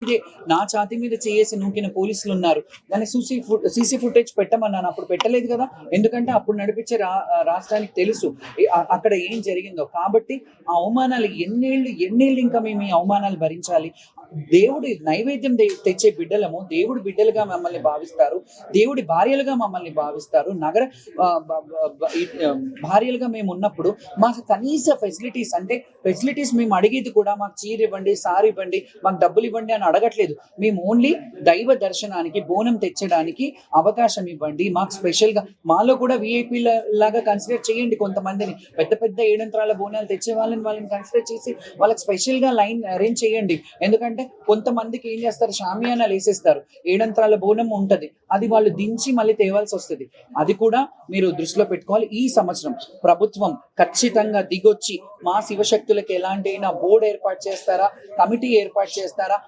ఇదే నా ఛాతీ మీద చేయేసి నూకిన పోలీసులు ఉన్నారు. దాన్ని సీసీ ఫుటేజ్ పెట్టమన్నాను. అప్పుడు పెట్టలేదు కదా! ఎందుకంటే అప్పుడు నడిపించే రాష్ట్రానికి తెలుసు అక్కడ ఏం జరిగిందో. కాబట్టి ఆ అవమానాలు ఎన్నేళ్ళు ఇంకా మేము ఈ అవమానాలు భరించాలి? దేవుడి నైవేద్యం తెచ్చే బిడ్డలము. దేవుడి బిడ్డలుగా మమ్మల్ని భావిస్తారు. దేవుడి భార్యలుగా మమ్మల్ని భావిస్తారు. నగర భార్యలుగా మేము ఉన్నప్పుడు మాకు కనీస ఫెసిలిటీస్ మేము అడిగేది కూడా మాకు చీర ఇవ్వండి, సార్ ఇవ్వండి, మాకు డబ్బులు ఇవ్వండి అని అడగట్లేదు. మేము ఓన్లీ దైవ దర్శనానికి, బోనం తెచ్చడానికి అవకాశం ఇవ్వండి. మాకు స్పెషల్గా మాలో కూడా విఐపీ లాగా కన్సిడర్ చేయండి. కొంతమందిని పెద్ద పెద్ద ఏడంతరాల బోనాలు తెచ్చే వాళ్ళని కన్సిడర్ చేసి వాళ్ళకి స్పెషల్గా లైన్ అరేంజ్ చేయండి. ఎందుకంటే కొంతమందికి ఏం చేస్తారు, షామియానాలు వేసేస్తారు. ఏడంతరాల బోనం ఉంటది, అది వాళ్ళు దించి మళ్ళీ తేవాల్సి వస్తుంది. అది కూడా మీరు దృష్టిలో పెట్టుకోవాలి. ఈ సంవత్సరం ప్రభుత్వం ఖచ్చితంగా దిగొచ్చి మా శివశక్తులకి ఎలాంటి బోర్డు ఏర్పాటు చేస్తారా, కమిటీ ఏర్పాటు చేస్తారా,